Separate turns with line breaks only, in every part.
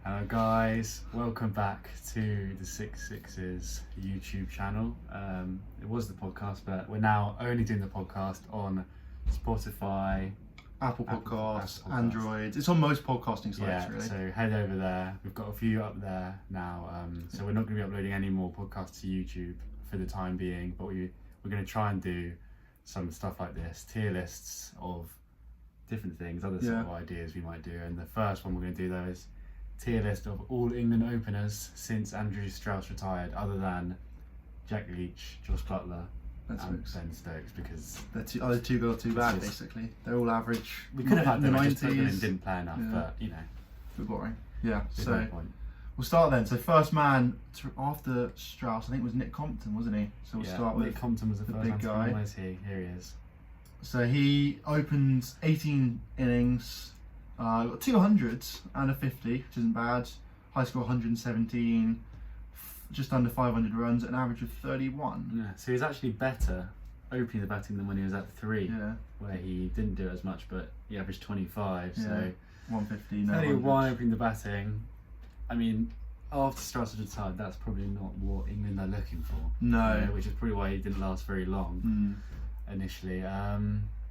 Hello guys, welcome back to the Six Sixes YouTube channel. It was the podcast, but we're now only doing the podcast on Spotify,
Apple Podcasts, Android. It's on most podcasting sites, really.
So head over there. We've got a few up there now. So we're not going to be uploading any more podcasts to YouTube for the time being, but we're going to try and do some stuff like this, tier lists of different things, other sort of ideas we might do. And the first one we're going to do though is tier list of all England openers since Andrew Strauss retired, other than Jack Leach, Josh Butler, and Ben Stokes, because
the other two got too bad. Basically, they're all average.
We could have had them,
in
just put them in, didn't play enough, but you know,
a bit boring. Yeah, so
no point.
We'll start then. So first man after Strauss, I think, was Nick Compton, wasn't he? So we'll start with
Nick Compton was the first
big guy.
Where's he? Here he is.
So he opened 18 innings, got 200s and a 50, which isn't bad. High score 117, just under 500 runs, an average of 31.
Yeah, so he's actually better opening the batting than when he was at 3, where he didn't do as much, but he averaged 25. So
150, no
31 opening the batting. I mean, after Strauss had retired, that's probably not what England are looking for.
No,
which is probably why he didn't last very long initially.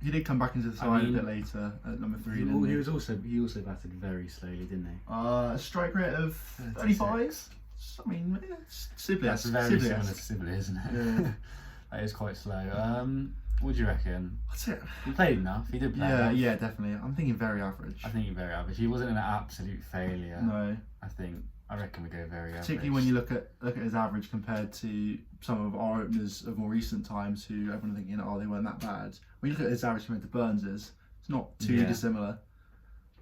He did come back into the side a bit later at number 3.
He also batted very slowly, didn't he?
A strike rate of 35. I mean, Sibley.
That's very similar to Sibley, isn't it?
Yeah.
That is quite slow. What do you reckon?
That's it.
He played enough. He did play enough.
Yeah, definitely. I'm thinking very average.
I think very average. He wasn't an absolute failure.
No.
I reckon we go very average.
Particularly when you look at his average compared to some of our openers of more recent times, who everyone thinking, they weren't that bad. When you look at his average compared to Burns's, it's not too dissimilar.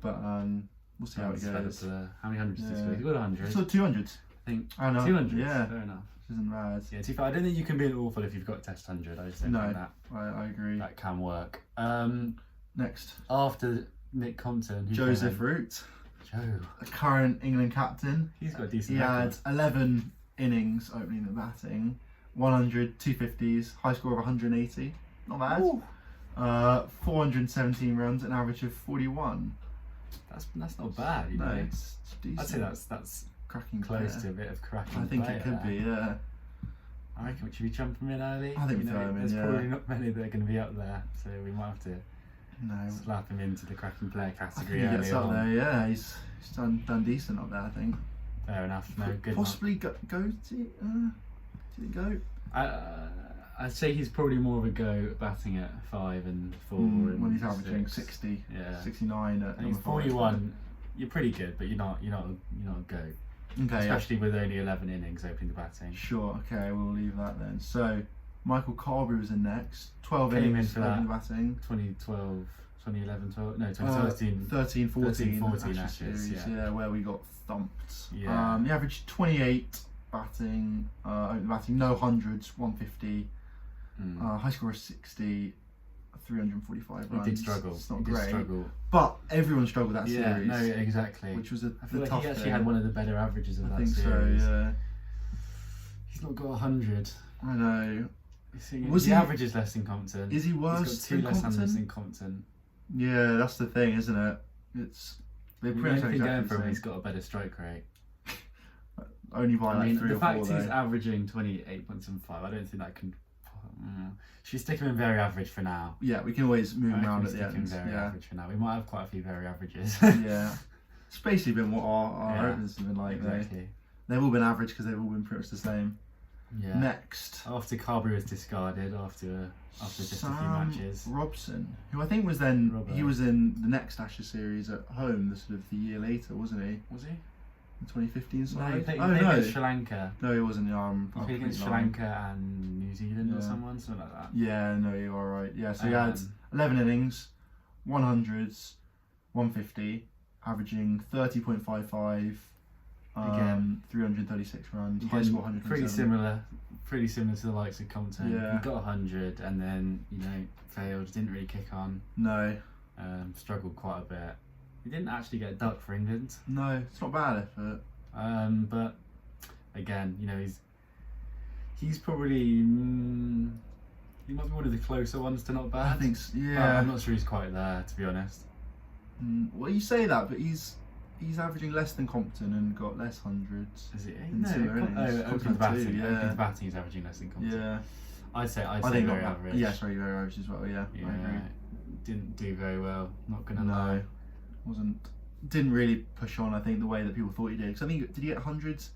But we'll see how it goes.
How many hundreds did he score? He got 100.
So 200s.
I think.
I know.
200.
Yeah.
Fair enough.
Which isn't bad.
Yeah, too far. I don't think you can be an awful if you've got test 100. I just don't think that.
I agree.
That can work.
Next.
After Nick Compton,
Joseph Root.
Joe.
The current England captain.
He's got a decent
He
record.
had 11 innings opening the batting, 100, 250s, high score of 180. Not bad. 417 runs, an average of 41.
That's not bad. You know?
It's decent.
I'd say that's
cracking
close
player.
to a bit of cracking.
I think
player
it could
there.
be, yeah.
I reckon should we jump him in early?
I think we throw him in.
There's probably not many that are going to be up there, so we might have to slap him into the cracking player category.
I think he gets up there. Yeah, he's done decent up there. I think.
Fair enough. No, good.
Possibly go to go.
I'd say he's probably more of a go batting at 5 and 4.
When he's averaging 60, 69 at
he's 41. You're pretty good, but you're not a go.
Okay,
especially with only 11 innings opening the batting.
Sure. Okay, we'll leave that then. So Michael Carberry was in next. 12
Came
innings
in for
opening the batting.
2012, 2011, 12. No, 2013.
13, 14
Ashes,
yeah, where we got thumped.
Yeah.
He averaged 28 batting, opening the batting, no hundreds, 150. High score of 60, 345 runs.
He did struggle.
It's not great.
Struggle.
But everyone struggled that series.
No, exactly.
Which was
I feel
the
like
tough
he actually
thing.
had one of the better averages of that series.
I think so, yeah.
He's not got 100.
I know.
The average is less than Compton.
Is he worse
He's got 2 less hundreds than Compton.
Yeah, that's the thing, isn't it? They're pretty much
going for him. He's got a better strike rate.
Only by 3 or 4.
The fact he's averaging 28.75, I don't think that can. Should we stick him in very average for now?
Yeah, we can always move him around at the end.
Stick him very average for now. We might have quite a few very averages.
Yeah, it's basically been what our openers have been like.
Exactly.
They've all been average because they've all been pretty much the same.
Yeah.
Next,
after Carberry was discarded after just a few matches,
Robson, who I think was he was in the next Ashes series at home, the year later, wasn't he?
Was he?
The 2015 side?
No, he played against Sri Lanka.
No, he wasn't.
He played against Sri Lanka and New Zealand or something like that.
Yeah, no, you are right. Yeah, so he had 11 innings, 100s, 150, averaging 30.55, again 336 runs, high score 127.
Pretty similar to the likes of Compton.
Yeah.
He got 100 and then failed. Didn't really kick on.
No.
Struggled quite a bit. He didn't actually get a duck for England.
No, it's not bad effort.
But again, he's probably he might be one of the closer ones to not bad.
I think so, yeah.
But I'm not sure he's quite there, to be honest.
Well, you say that, but he's he's averaging less than Compton and got less hundreds.
Is it?
In
No,
similar innings.
opening batting.
Yeah.
Opening batting, he's averaging less than Compton.
Yeah.
I'd say
I think
very
not.
average.
Yeah, sorry, very average as well. Yeah. I agree.
Yeah. Didn't do very well. Not gonna
No,
lie.
didn't really push on. I think the way that people thought he did. Because I think did he get hundreds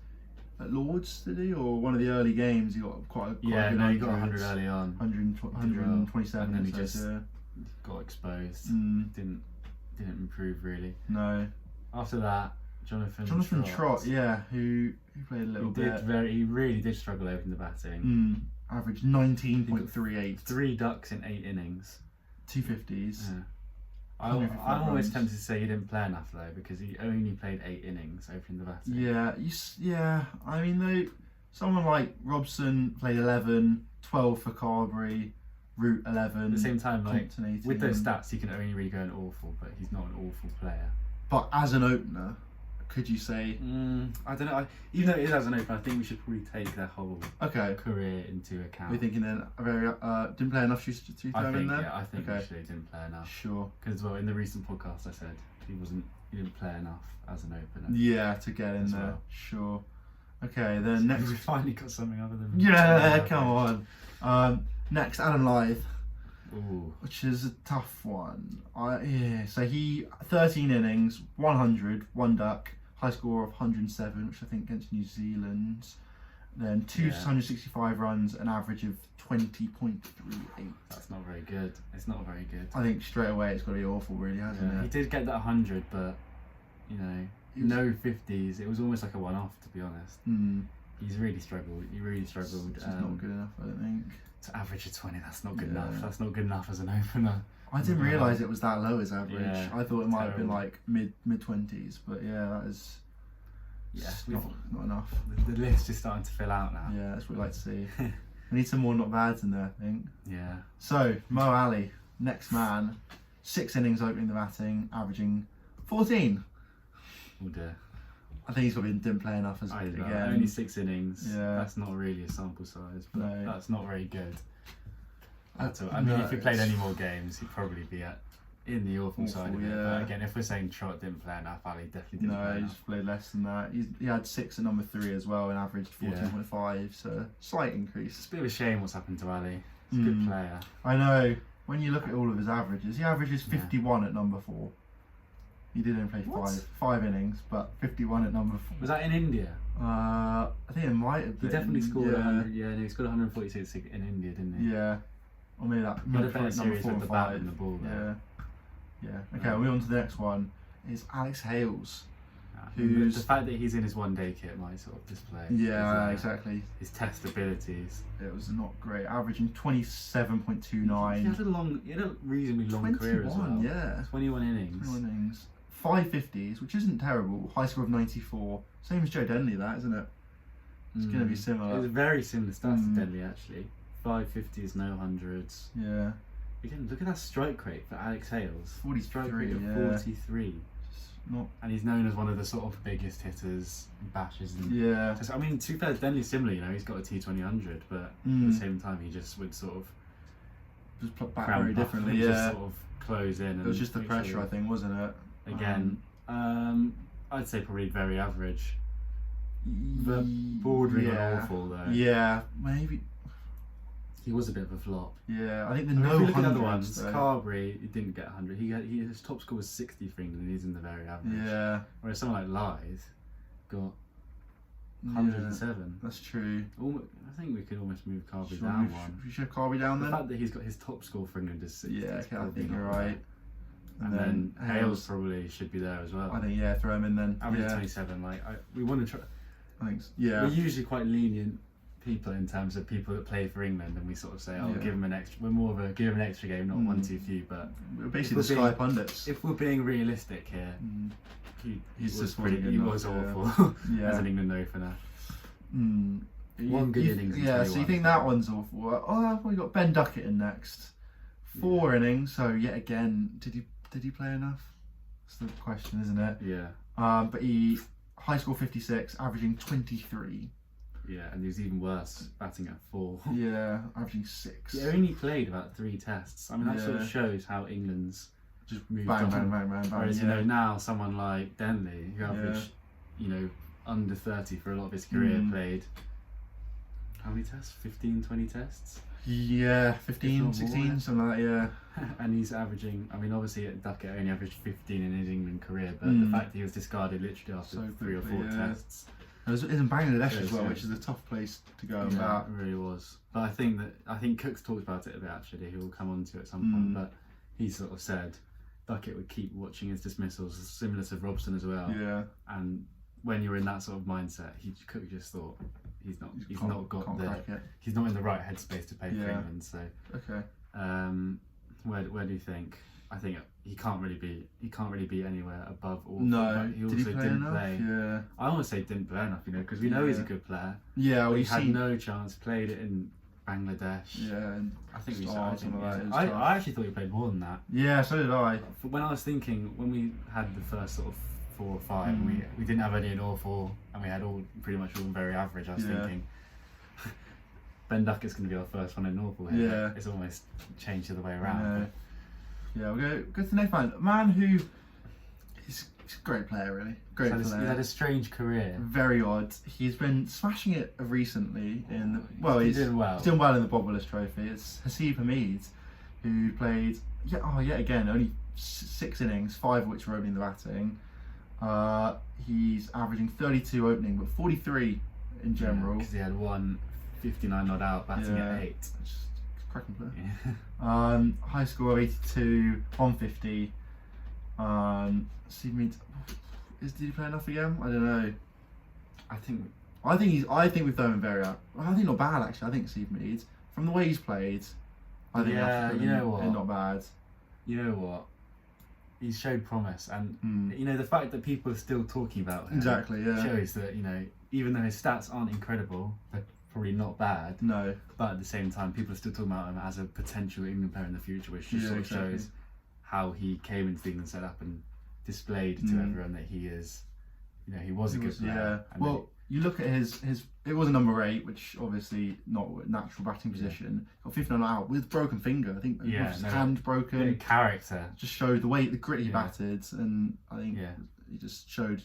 at Lords? Did he, or one of the early games he got quite a good
he got 100 early on.
127.
And then he
so,
just
yeah.
got exposed.
Mm.
Didn't improve really.
No.
After that,
Jonathan Trott, yeah, who played a little bit.
He really did struggle opening the batting.
Average 19.38.
3 ducks in 8 innings.
250s.
Yeah. I'm always tempted to say he didn't play enough though, because he only played 8 innings opening the batting.
Yeah. I mean, though, someone like Robson played 11, 12 for Carberry, Root 11.
At the same time, like
Compton 18.
with those stats, he can only really go an awful, but he's not an awful player.
But as an opener, could you say?
I don't know. Even though it is as an opener, I think we should probably take their whole career into account.
We're thinking then didn't play enough to throw him in there.
Yeah, I think actually he didn't play enough.
Sure.
Because in the recent podcast I said he didn't play enough as an opener.
Yeah, to get in there.
Well.
Sure. Okay, then next.
We finally got something other than.
Yeah, come on. Next, Adam Lythe.
Ooh.
Which is a tough one. So he 13 innings, 100, 1 duck, high score of 107, which I think against New Zealand. Then 265 runs, an average of 20.38.
That's not very good. It's not very good.
I think straight away it's got to be awful, really, hasn't it?
He did get that 100, but no 50s. It was almost like a one-off, to be honest. He's really struggled. He really struggled.
It's not good enough, I don't think.
To average a 20, that's not good enough. That's not good enough as an opener.
I didn't realise it was that low as average.
Yeah,
I thought it might have been like mid 20s, but yeah, that is not enough.
The list is starting to fill out now.
Yeah, that's what we like to see. We need some more not bads in there, I think.
Yeah.
So Mo Ali, next man, 6 innings opening the batting, averaging 14.
Oh dear.
I think he's probably didn't play enough again.
Only 6 innings.
Yeah.
That's not really a sample size, but that's not very good. At all. I
No,
mean, if he played any more games, he'd probably be in the awful side of it.
yeah.
But again, if we're saying Trott didn't play enough, Ali definitely didn't play
No, he's
enough.
played less than that. He had 6 at number 3 as well and averaged 14.5, so slight increase.
It's a bit of a shame what's happened to Ali. He's a good player.
I know. When you look at all of his averages, he averages 51 at number 4. He did only play five innings, but 51 at number 4.
Was that in India?
I think it might have been.
He definitely scored 100. Yeah, no, he scored 146 in India, didn't he?
Yeah. Or maybe that.
He had a better
number
series
4
with
and
the bat
5.
and the ball.
Yeah. Yeah. Okay, we'll move on to the next one. Is Alex Hales.
The fact that he's in his one-day kit might sort of display.
Exactly.
His test abilities.
It was not great. Averaging 27.29.
He had a reasonably long career as well.
Yeah.
21 innings.
21 innings. 550s, which isn't terrible. High score of 94. Same as Joe Denley, that isn't it? It's going to be similar.
It was very similar stats to Denley actually. 550s, no hundreds.
Yeah.
Again, look at that strike rate for Alex Hales.
43,
strike rate of 43.
Not.
And he's known as one of the sort of biggest hitters, bashes. And
Yeah.
I mean, to be fair, Denley's similar. He's got a T20-100, but at the same time, he just would sort of
just put back very differently. Yeah.
Just sort of close in.
It was just the pressure, I think, wasn't it?
Again, I'd say probably very average. But bordering on awful though.
Yeah, maybe.
He was a bit of a flop.
Yeah, I think
If you look at other ones,
though.
Carberry, he didn't get 100. His top score was 60 for England, and he's in the very average.
Yeah.
Whereas someone like Lythe got 107.
That's true.
I think we could almost move Carberry down one.
We should Carberry down then?
The fact that he's got his top score for England is 60.
Yeah, okay, I think you're right.
And then Hales probably should be there as well.
I think, throw him in then.
Average 27. We want to try.
I think so. Yeah.
We're usually quite lenient people in terms of people that play for England, and we sort of say, give him an extra. We're more of a give him an extra game, not 1 2 few. But
we're basically the Sky pundits.
If we're being realistic here, he was awful as an England opener. One good innings.
Yeah, so you think that one's awful? Oh, we got Ben Duckett in next. 4 innings. So yet again, did he play enough? That's the question, isn't it?
Yeah.
But he high score 56, averaging 23.
Yeah, and he was even worse, batting at 4.
Yeah, averaging 6.
He only played about 3 tests. I mean, that sort of shows how England's
just
moved
bang,
on.
bang, bang, bang, bang.
Whereas
yeah.
you know now someone like Denley, who averaged you know under 30 for a lot of his career, played how many tests? 15, 20 tests.
Yeah,
If
15,
not
16,
more.
something like that. Yeah.
And he's averaging. I mean, obviously at Duckett only averaged 15 in his England career, but the fact that he was discarded literally after
So
3 or 4
quickly, yeah.
tests.
It was in Bangladesh as
Yes,
well,
yeah.
which is a tough place to go and
Yeah,
bat.
it really was. But I think Cook's talked about it a bit actually. He will come on to it at some point. But he sort of said Duckett would keep watching his dismissals, similar to Robson as well.
Yeah.
And when you're in that sort of mindset, Cook just thought he's not in the right headspace to play for England. So
Okay.
where do you think? I think he can't really be anywhere above all.
No.
But he also
Did he play
didn't
enough?
play.
Yeah.
I almost say didn't play enough, because we know he's a good player.
Yeah.
But
Well,
he
you've
had
seen.
no chance. Played it in Bangladesh.
Yeah. And
I think we
Strauss
said.
and all that, it was
I
tough.
actually thought he played more than that.
Yeah. So did I.
When I was thinking, when we had the first sort of 4 or 5, we didn't have any in awful, and we had all pretty much all very average. I was thinking Ben Duckett's going to be our first one in awful here.
Yeah.
It's almost changed the other way around.
Yeah, we'll go to the next man. A man who he's a great player, really. Great player.
He's had a strange career.
Very odd. He's been smashing it recently in
He's doing well.
He's doing well in the Bob Willis Trophy. It's Haseeb Hamid, who played yet again only 6 innings, 5 of which were opening the batting. He's averaging 32 opening, but 43 in general.
Because he had one 59 not out, batting at 8.
Just cracking player.
Yeah.
High score of 82, 150. Haseeb Hamid, did he play enough again? I don't know.
I think
I think we've done him very up. I think not bad actually. I think Haseeb Hamid, from the way he's played, I think
you know what?
not bad.
You know what? He's showed promise, and the fact that people are still talking about him shows that even though his stats aren't incredible, they're probably not bad.
No,
but at the same time, people are still talking about him as a potential England player in the future, which just sort of shows how he came into the England setup and displayed to everyone that he is. He was a good player.
Yeah. Well, you look at his. It was a number 8, which obviously not a natural batting position. Got 59 out with broken finger. I think his hand broken.
Character.
Just showed the grit he batted, and I think he just showed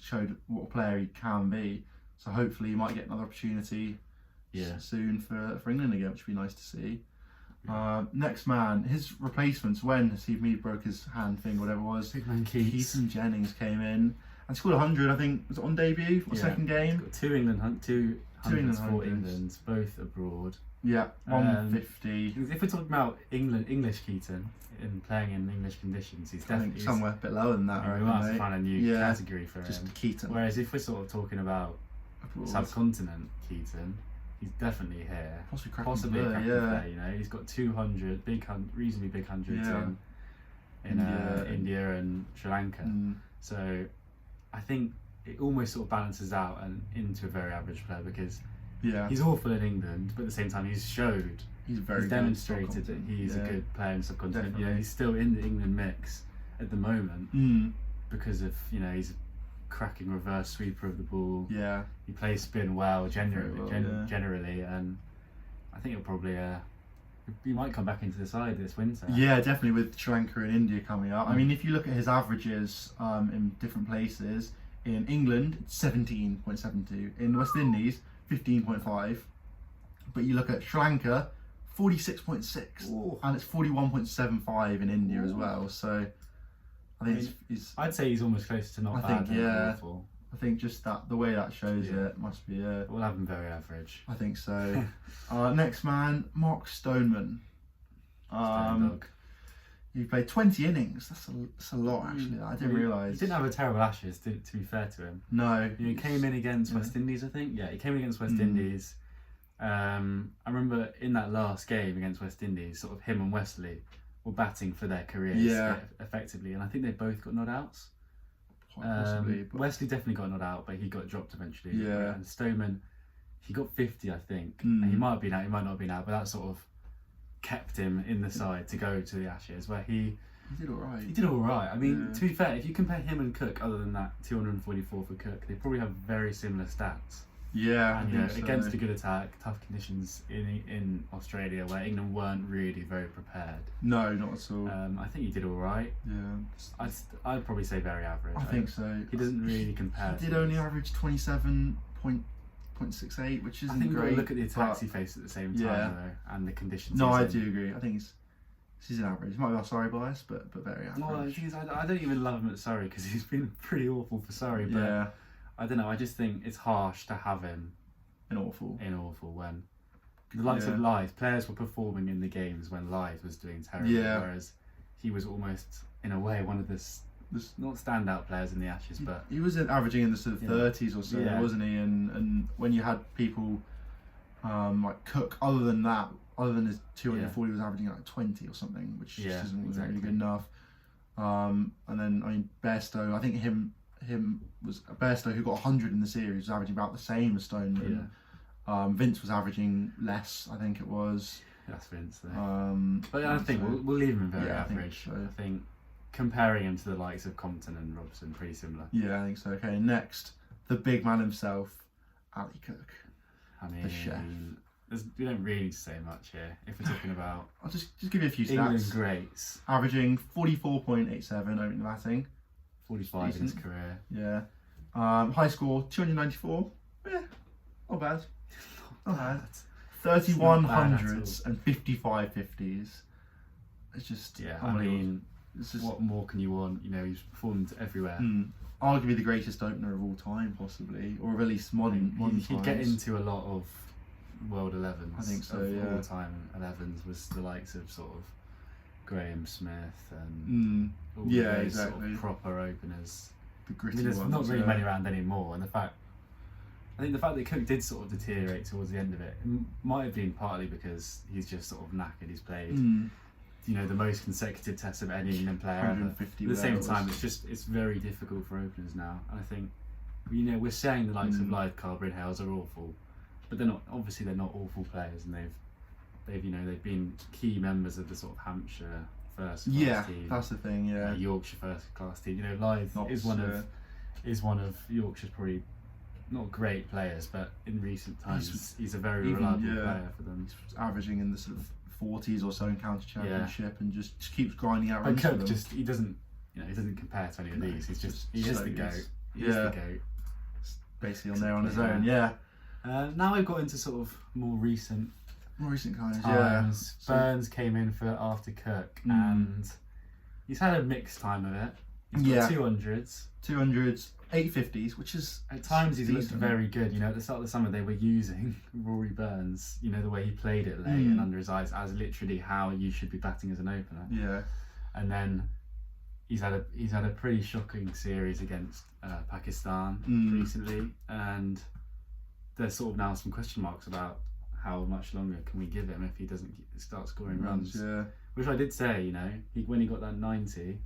what a player he can be. So hopefully he might get another opportunity soon for England again, which would be nice to see. Next man, his replacements when Haseeb Hamid broke his hand thing, whatever it was. Keaton Jennings came in and scored 100. I think was it on debut or second game.
He's got 2 England for England, both abroad.
Yeah, 150.
If we're talking about English Keaton in playing in English conditions, he's definitely
somewhere a bit lower than that.
We might have to find a new category for
just
him.
Keaton.
Whereas if we're sort of talking about subcontinent Keaton, he's definitely here. Possibly a cracking player. He's got 200 reasonably big hundreds in India and Sri Lanka. So I think it almost sort of balances out and into a very average player because he's awful in England, but at the same time he's demonstrated that he's a good player in subcontinent. He's still in the England mix at the moment because of he's a cracking reverse sweeper of the ball. He plays spin well generally, and I think he'll probably he might come back into the side this winter. Yeah,
definitely with Sri Lanka and India coming up. I mean, if you look at his averages in different places, in England it's 17.72, in West Indies 15.5, but you look at Sri Lanka 46.6, and it's 41.75 in India as well. So I think
I'd say he's almost close to not bad. Awful.
I think just the way that shows it must be.
We'll have him very average.
I think so. Next man, Mark Stoneman. He played 20 innings. That's a lot actually. I didn't realise.
He didn't have a terrible Ashes. To be fair to him.
No.
He came in against West Indies, I think. Yeah, he came in against West Indies. I remember in that last game against West Indies, sort of him and Wesley were batting for their careers effectively, and I think they both got not outs.
Possibly,
Wesley definitely got not out, but he got dropped eventually.
Yeah.
And Stoneman, he got 50, I think. And he might have been out, he might not have been out, but that sort of kept him in the side to go to the Ashes, where he
did all right.
He did all right. I mean, to be fair, if you compare him and Cook, other than that 244 for Cook, they probably have very similar stats.
Yeah,
And
I
you know,
think so.
against a good attack, tough conditions in Australia where England weren't really very prepared.
No, not at all.
I think he did all right.
Yeah,
I'd probably say very average.
I think so.
He doesn't really compare.
He did only average 27.68, which isn't
I think we've got
great.
to look at the attacks
but-
he faced at the same time,
Yeah.
though, and the conditions.
No,
he's
I
in.
do agree. I think he's an average. Might be our Surrey bias, but very average.
Well, the thing is, I don't even love him at Surrey because he's been pretty awful for Surrey. But
yeah,
I don't know. I just think it's harsh to have him
and awful.
in awful when the likes of Lyth, players were performing in the games when Lyth was doing terribly,
Yeah.
whereas he was almost, in a way, one of the not standout players in the Ashes, but
He was averaging in the sort of 30s or so,
Yeah.
wasn't he? And when you had people like Cook, other than his 240, was averaging like 20 or something, which just wasn't
exactly.
really good enough. And then I mean Bairstow, I think him was Bairstow, who got 100 in the series, was averaging about the same as Stoneman. Vince was averaging less, I think it was.
that's Vince though. But I think
so-
we'll leave him in very
Yeah, I think
average.
so.
I think comparing him to the likes of Compton and Robson, pretty similar.
Yeah, I think so. Okay, next, the big man himself, Ali Cook.
I mean,
The chef.
we don't really need to say much here. If we're talking about
I'll just give you a few
England
stats.
greats,
Averaging 44.87 opening the batting.
45 in his
Decent.
career.
Yeah. High score 294. Yeah, not bad. Not bad. 31
Not bad at
hundreds and 55 50s. It's just
Yeah, I
unbelievable.
mean,
It's just
what more can you want? You know, he's performed everywhere.
arguably the greatest opener of all time, possibly, or of at least modern
He'd get
times.
into a lot of World 11s.
I think so,
of
yeah.
all time 11s was the likes of sort of Graham Smith and all
Yeah,
those sort
exactly.
of proper openers.
The
I
gritty
mean, there's
ones.
not really
yeah.
many around anymore, and I think the fact that Cook did sort of deteriorate towards the end of it might have been partly because he's just sort of knackered. He's played, you know, the most consecutive tests of any England player ever.
150.
At the same
whatever it
time,
was.
it's very difficult for openers now. And I think, you know, we're saying the likes of Lyth, Carberry, Hales are awful, but they're not awful players, and they've been key members of the sort of Hampshire first class team.
That's the thing. Yeah,
Yorkshire first class team. You know, Lyth
Not,
is one of Yorkshire's probably not great players, but in recent times he's a very reliable player for them.
He's averaging in the sort of 40s or so in county championship, and just keeps grinding out
But
runs for
Cook
them.
he doesn't compare to any of these. He's just he is
so
the
good.
goat. He is the goat.
Basically on there on his
Yeah.
own. Yeah,
Now we've got into sort of more recent
more recent times.
times.
So-
Burns came in for after Cook, and he's had a mixed time of it. He's got 200s.
200s, 850s, which is
At times he's looked
decent.
very good. You know, at the start of the summer they were using Rory Burns. You know, the way he played it late and under his eyes as literally how you should be batting as an opener.
Yeah,
And then he's had a pretty shocking series against Pakistan recently, and there's sort of now some question marks about how much longer can we give him if he doesn't start scoring runs.
Yeah,
Which I did say, you know, when he got that 90,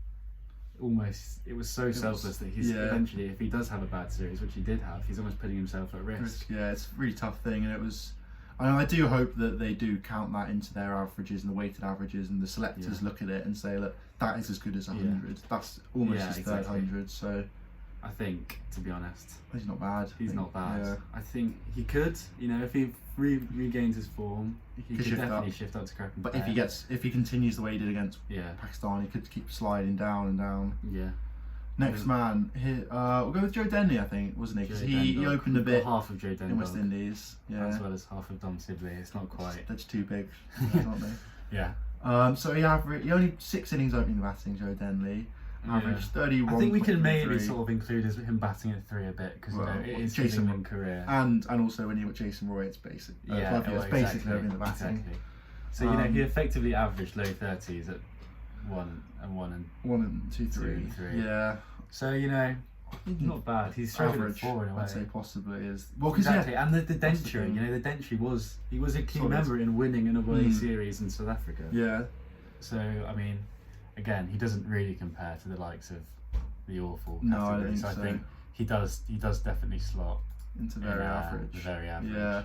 it was so selfless that he's eventually, if he does have a bad series, which he did have, he's almost putting himself at risk.
yeah, it's a really tough thing, and it was. I do hope that they do count that into their averages and the weighted averages, and the selectors look at it and say, look, that is as good as 100. That's almost his third 100. So
I think, to be honest,
he's not bad.
he's not bad.
Yeah.
I think he could, you know, if he regains his form, he could
shift
definitely
up.
shift up to Kirk and
But
Bear.
if he continues the way he did against
Yeah,
Pakistan, he could keep sliding down and down.
yeah.
Next man, here, we'll go with Joe Denley, I think, wasn't he? Because
Joe
he
Dendog.
opened a
We've
bit
got half of Joe
in West
Dendog,
Indies. Yeah,
as well as half of Dom Sibley. It's not quite.
they're just too big, aren't they?
Yeah.
So he only 6 innings opening the batting. Joe Denley averaged 31.
I think we can maybe sort of include him batting at 3 a bit because
Well,
you know it is his
Jason
England career.
and also when you got Jason Roy, it's basic. It's basically opening the batting.
Exactly. So you know he effectively averaged low 30s at 1 and
1 and 2, 3.
2 and 3.
Yeah,
So you know, not bad. He's struggling at
average.
4 in a way.
I'd say possibly is because
Exactly, and the
the
Dentry,
thing.
you know, the Dentry he was a key
Solid.
member in winning an away series in South Africa.
Yeah,
So I mean, again, he doesn't really compare to the likes of the awful.
No, I
category.
think
so. I
so.
think he does definitely slot
into
in,
very average.
the very average.
Yeah,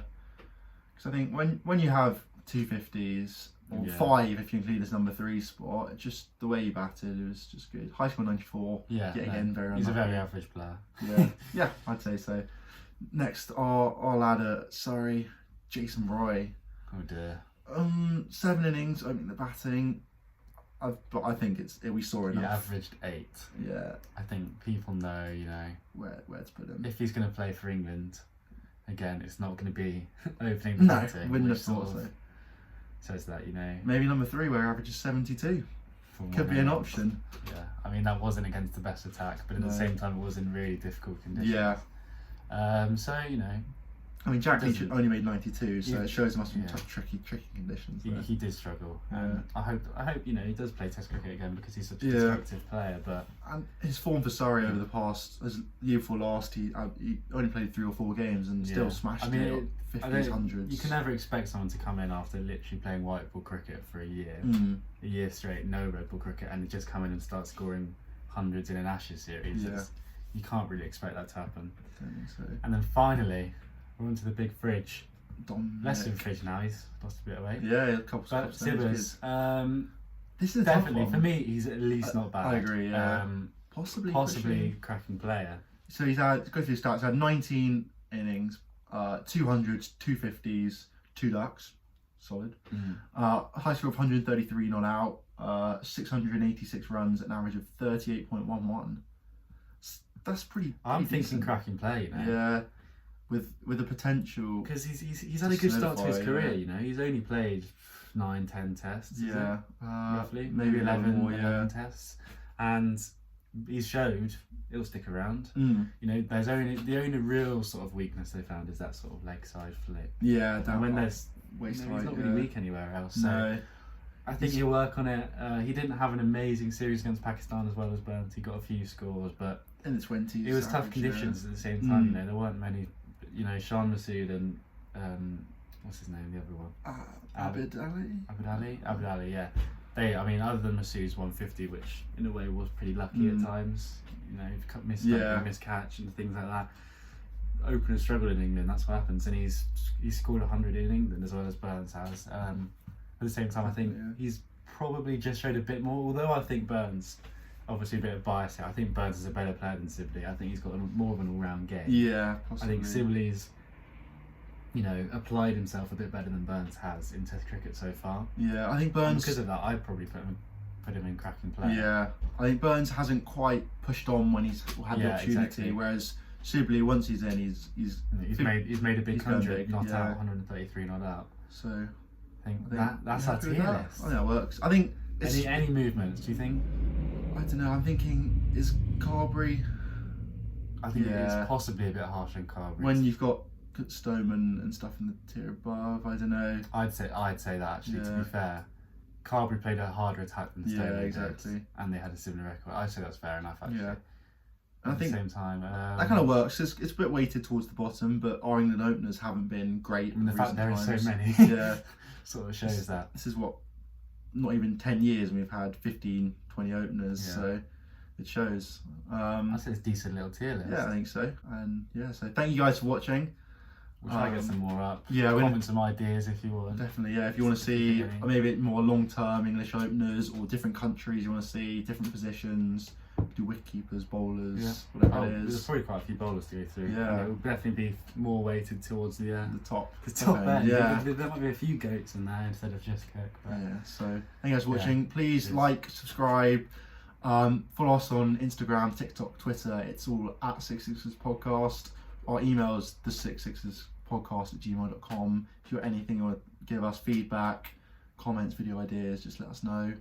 because I think when you have 250s or
Yeah.
5 if you include this number 3 spot, it's just the way he batted, it was just good. High score 94.
Yeah,
Yet
no,
again, very
he's a
unlucky.
very average player.
Yeah, yeah, I'd say so. Next, our lad at Surrey, Jason Roy.
Oh dear.
7 innings, opening the batting. But I think we saw enough.
He averaged 8.
Yeah.
I think people know,
where to put him.
if he's going to play for England, again, it's not going to be opening the batting.
Wouldn't have
which
thought
sort
so.
of says that,
Maybe number 3, where he averages 72. Could be an option.
Yeah, I mean, that wasn't against the best attack, but at the same time, it was in really difficult conditions.
Yeah.
So,
I mean, Jack Leach only made 92, so it shows it must be tough, tricky conditions.
He did struggle.
Yeah.
I hope he does play Test cricket again because he's such a destructive player. But
and his form for Surrey over the past, the year before last, he only played 3 or 4 games and still smashed it. 50s, 100s.
You can never expect someone to come in after literally playing white ball cricket for a year straight, no red ball cricket, and just come in and start scoring hundreds in an Ashes series.
Yeah.
You can't really expect that to happen.
I don't think so.
And then finally, we're onto the big fridge. Less than
Dominic.
fridge now, he's lost a bit of weight.
Yeah, a couple
But
stones.
Sibbers,
This is a
definitely,
tough
for
one.
me, he's at least not bad.
I agree, yeah. Possibly
cracking player.
So he's had, go through his stats, he's had 19 innings, 200s, 250s, 2 ducks, solid. High score of 133 not out, 686 runs at an average of 38.11. That's pretty
I'm thinking
decent.
cracking player,
Yeah, with the potential.
Because he's had a good start to his career, He's only played 9-10 tests, roughly, maybe 11 tests, and he's showed it'll stick around. There's the only real sort of weakness they found is that sort of leg side flip.
Yeah,
and when there's
waist
he's not really weak anywhere else. So
No.
I think he'll work on it. He didn't have an amazing series against Pakistan as well as Burns. He got a few scores, but
in the 20s.
it was tough conditions at the same time. There weren't many. Shan Masood and what's his name, the other one?
Abid Ali.
Abid Ali, yeah. Other than Masood's 150, which in a way was pretty lucky at times. Missed catch and things like that. Openers struggled in England. That's what happens, and he's scored 100 in England as well as Burns has. At the same time, I think he's probably just showed a bit more. Although I think Burns, obviously a bit of bias here, I think Burns is a better player than Sibley. I think he's got more of an all-round game.
Yeah, possibly.
I think Sibley's, applied himself a bit better than Burns has in Test cricket so far.
Yeah, I think
And
Burns.
because of that, I'd probably put him in cracking player.
Yeah, I think Burns hasn't quite pushed on when he's had the opportunity,
exactly.
Whereas Sibley, once he's in, he's
made a big 100 not
yeah.
out, 133 not out.
So
I think that's our tier list.
I think that works. I think
Any movements? Do you think?
I don't know. I'm thinking is Carberry.
I think it's possibly a bit harsh on Carberry.
When you've got Stoneman and stuff in the tier above, I don't know.
I'd say that actually. To be fair, Carberry played a harder attack than Stoneman
exactly.
did, and they had a similar record. I'd say that's fair enough actually.
Yeah.
At
I think
the same time,
that kind of works. It's a bit weighted towards the bottom, but our England openers haven't been great.
the fact there are so many, sort of shows that.
This is what, not even 10 years, and we've had 15, 20 openers, so it shows.
I say it's a decent little tier list.
Yeah, I think so. And so thank you guys for watching.
We'll try to get some more up.
Yeah,
comment some ideas if you want.
Definitely, yeah. If you want to see maybe more long-term English openers or different countries, you want to see different positions, do wicketkeepers, bowlers, whatever it is.
There's probably quite a few bowlers to go through.
Yeah,
and it will definitely be more weighted towards the
top
end.
Yeah,
there might be a few goats in there instead of just Kirk. But
so thank you guys for watching. Please like, subscribe, follow us on Instagram, TikTok, Twitter. It's all at 666 Podcast. Our email is the666podcast@gmail.com. If you've got anything you want to give us, feedback, comments, video ideas, just let us know.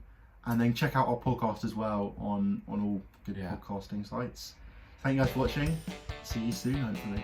And then check out our podcast as well on all good podcasting sites. Thank you guys for watching. See you soon, hopefully.